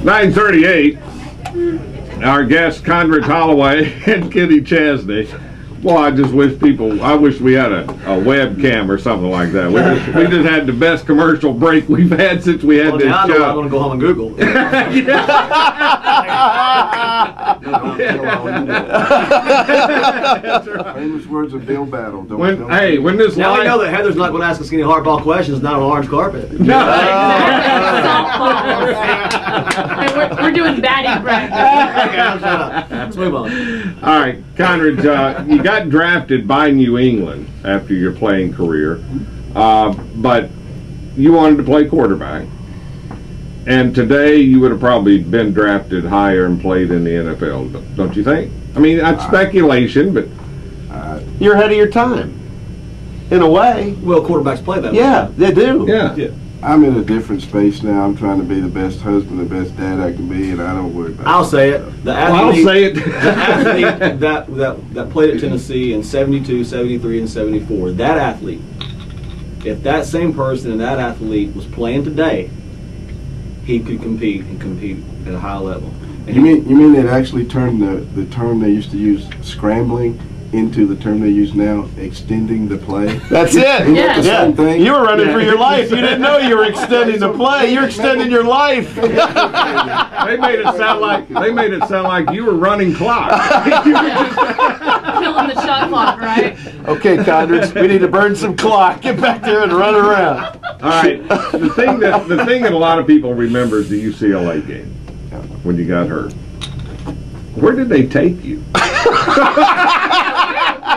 9:38. Our guests, Condredge Holloway and Kitty Chesney. Well, I wish we had a webcam or something like that. We just had the best commercial break we've had since we had this now show. I'm going to go home and Google. That's right. Famous words of Bill Battle. When this now live... we know that Heather's not going to ask us any hardball questions, not on orange carpet. No. We're doing batting practice. Shut up. Let's move on. All right, Condredge, you got drafted by New England after your playing career, but you wanted to play quarterback. And today you would have probably been drafted higher and played in the NFL, don't you think? I mean, that's speculation, but... You're ahead of your time, in a way. Well, quarterbacks play that way. Yeah, they do. Yeah. I'm in a different space now. I'm trying to be the best husband, the best dad I can be, and I don't worry about I'll say it. The athlete, I'll say it. The athlete that played at Tennessee in 72, 73, and 74, that athlete, if that same person and that athlete was playing today, he could compete at a high level. And You mean it actually turned the term they used to use, scrambling, into the term they use now, extending the play? That's it. Isn't that the same thing? You were running for your life. You didn't know you were extending the play. You're extending your life. They made it sound like you were running clock. Killing the shot clock, right? Okay, Condredge, we need to burn some clock. Get back there and run around. All right. The thing that a lot of people remember is the UCLA game when you got hurt. Where did they take you?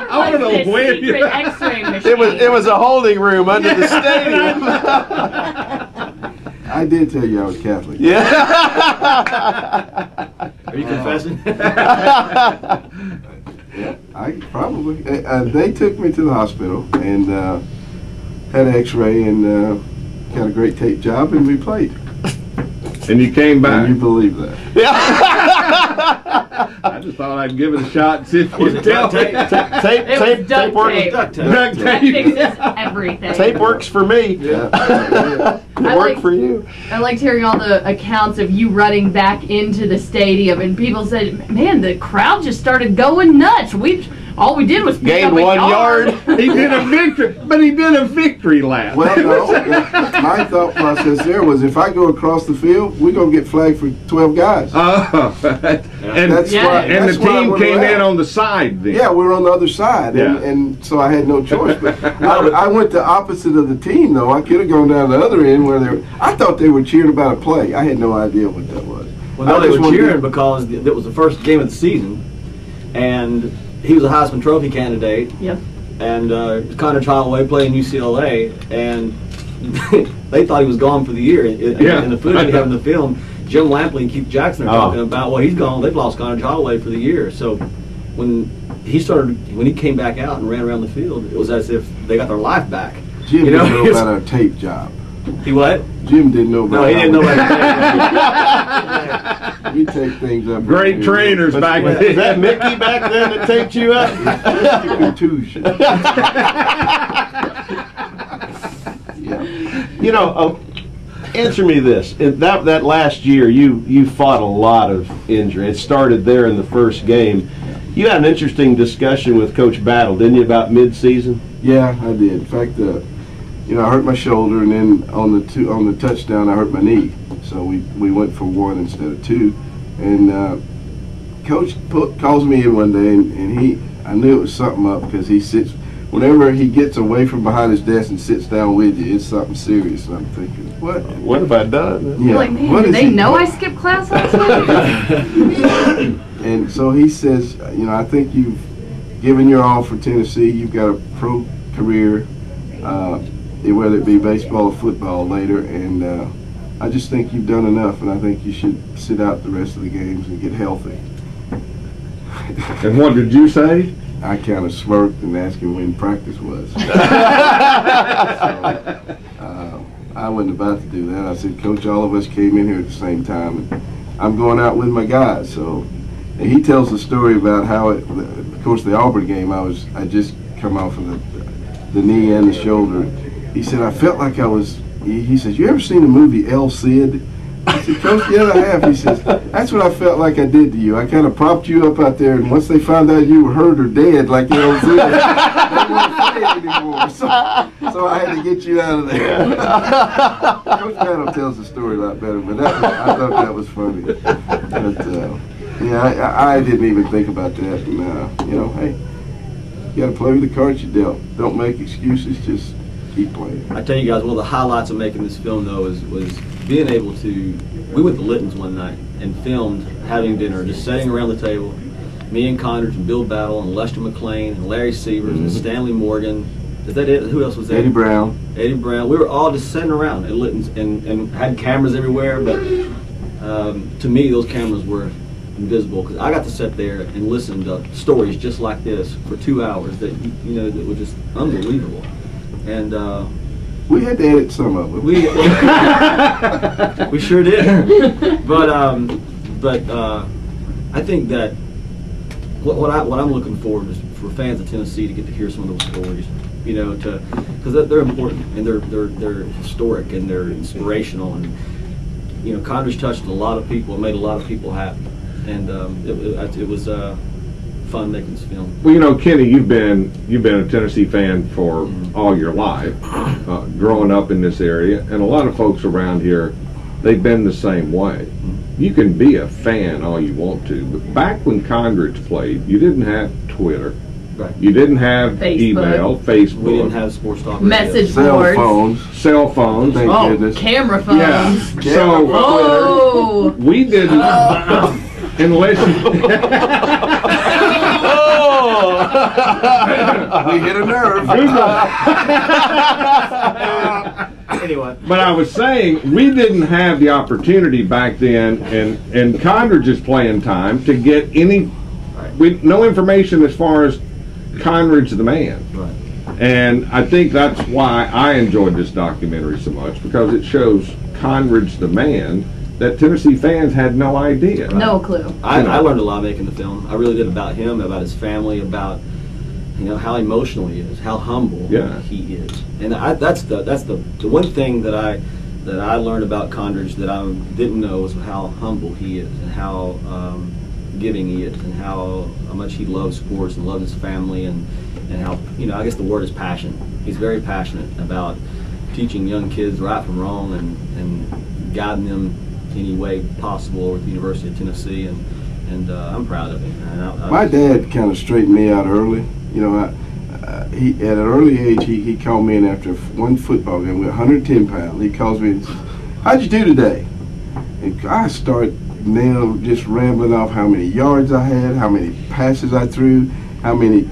I want to know where you. It was a holding room under the stadium. I did tell you I was Catholic. Yeah. Are you confessing? Yeah, I probably. They took me to the hospital and had an X-ray and got a great tape job, and we played. And you came back. Can you believe that? Yeah. I just thought I'd give it a shot and see if you could tell. Tape Duct works. tape. Duct That tape. fixes everything. Tape works for me. Yeah. It worked for you. I liked hearing all the accounts of you running back into the stadium, and people said, "Man, the crowd just started going nuts. All we did was pick Gained up a 1 yard. He did a victory lap. Well, no. My thought process there was, if I go across the field, we're gonna get flagged for 12 guys. And That's Yeah. why. and the that's why I team went came in around. on the side then. Yeah, we were on the other side, Yeah. and so I had no choice. But I went the opposite of the team, though. I could have gone down the other end where I thought they were cheering about a play. I had no idea what that was. Well, no, they were cheering because it was the first game of the season, and he was a Heisman Trophy candidate. Yep. And Condredge Holloway playing UCLA, and they thought he was gone for the year. In the footage we have in the film, Jim Lampley and Keith Jackson are talking about, well, he's gone. They've lost Condredge Holloway for the year. So when he came back out and ran around the field, it was as if they got their life back. Jim didn't know about our tape job. He what? Jim didn't know about. No, he didn't know about it. We take things up. Great trainers back then. Is that Mickey back then that taped you up? Just a contusion. Yeah. You know, answer me this. That last year, you fought a lot of injury. It started there in the first game. You had an interesting discussion with Coach Battle, didn't you, about mid-season? Yeah, I did. In fact, I hurt my shoulder, and then on the touchdown, I hurt my knee. So we went for one instead of two. And Coach calls me in one day, and I knew it was something up because he sits. Whenever he gets away from behind his desk and sits down with you, it's something serious. And I'm thinking, what? What have I done? Yeah. You're like, man, did they know I skipped class last week? And so he says, I think you've given your all for Tennessee. You've got a pro career, whether it be baseball or football later, and I just think you've done enough, and I think you should sit out the rest of the games and get healthy. And what did you say? I kind of smirked and asked him when practice was. So, I wasn't about to do that. I said, Coach, all of us came in here at the same time, and I'm going out with my guys. So, and he tells the story about how, of course, the Auburn game, I just come off of the knee and the shoulder. He said, I felt like I was. He says, you ever seen the movie El Cid I said, Coach, the other half. He says, that's what I felt like I did to you. I kind of propped you up out there, and once they found out you were hurt or dead, like you know, they weren't playing anymore. So I had to get you out of there. Coach Battle tells the story a lot better, but I thought that was funny. But yeah, I didn't even think about that. And you know, hey, you got to play with the cards you dealt. Don't make excuses. Just keep playing. I tell you guys, one of the highlights of making this film though was being able to. We went to Litton's one night and filmed having dinner, just sitting around the table. Me and Condredge and Bill Battle and Lester McLean and Larry Sievers and Stanley Morgan. Is that it? Who else was there? Eddie Brown. Eddie Brown. We were all just sitting around at Litton's and had cameras everywhere. But to me, those cameras were invisible because I got to sit there and listen to stories just like this for 2 hours that that were just unbelievable. And we had to edit some of it. We sure did. But I think that what I'm looking forward is for fans of Tennessee to get to hear some of those stories. Because they're important and they're historic and they're inspirational, and Condredge touched a lot of people and made a lot of people happy, and it was fun making this film. Well, Kenny, you've been a Tennessee fan for all your life, growing up in this area, and a lot of folks around here, they've been the same way. You can be a fan all you want to, but back when Condredge played, you didn't have Twitter. Right. You didn't have Facebook. email, Facebook. We didn't have sports talk. Message Cell boards. phones. Cell phones. Thank goodness. Camera phones. Yeah. So Oh. we didn't unless you We hit a nerve. Anyway. But I was saying we didn't have the opportunity back then in Condredge's playing time to get no information as far as Condredge the man. Right. And I think that's why I enjoyed this documentary so much, because it shows Condredge the man that Tennessee fans had no idea. No clue. I learned a lot making the film. I really did, about him, about his family, about how emotional he is, how humble he is, and that's the one thing that I learned about Condredge that I didn't know was how humble he is and how giving he is and how much he loves sports and loves his family and how I guess the word is passion. He's very passionate about teaching young kids right from wrong and guiding them any way possible with the University of Tennessee, and I'm proud of him. My dad kind of straightened me out early. He at an early age he called me in after one football game. We were 110 pounds. He calls me and says, "How'd you do today?" And I start just rambling off how many yards I had, how many passes I threw, how many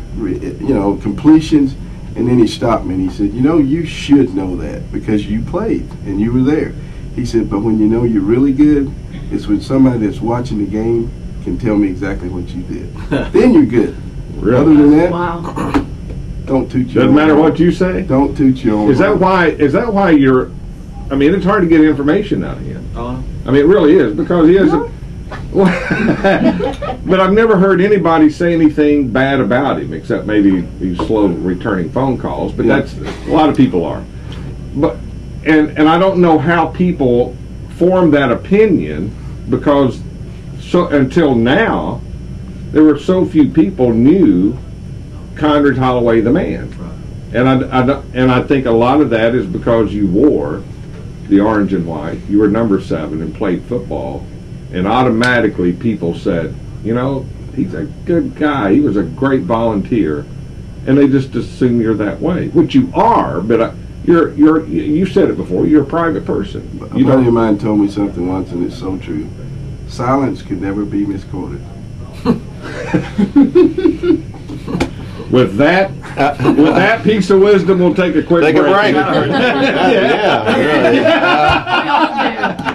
completions, and then he stopped me and he said, "You should know that because you played and you were there." He said, "But when you're really good, it's when somebody that's watching the game can tell me exactly what you did. Then you're good. Really? Other than that, Wow. don't toot your Doesn't own matter horn. what you say. Don't toot your own Is that horn. why you're? I mean, it's hard to get information out of him. Oh. I mean, it really is, because he has but I've never heard anybody say anything bad about him, except maybe he's slow returning phone calls, but that's a lot of people are. But and I don't know how people form that opinion, because until now there were so few people knew Condredge Holloway the man. And I think a lot of that is because you wore the orange and white. You were number 7 and played football, and automatically people said, he's a good guy. He was a great volunteer, and they just assume you're that way, which you are. But you said it before. You're a private person. A buddy of mine told me something once, and it's so true. Silence could never be misquoted. With that piece of wisdom, we'll take a quick break. break. We all do.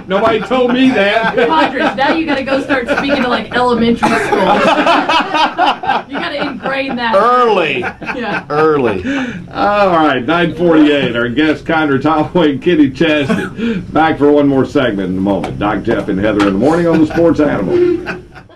Nobody told me that. Condredge, now you got to go start speaking to elementary school. You got to ingrain that Early. Yeah. Early. All right, 9:48. Our guest, Condredge Holloway and Kenny Chesney. Back for one more segment in a moment. Doc, Jeff, and Heather in the morning on the Sports Animal.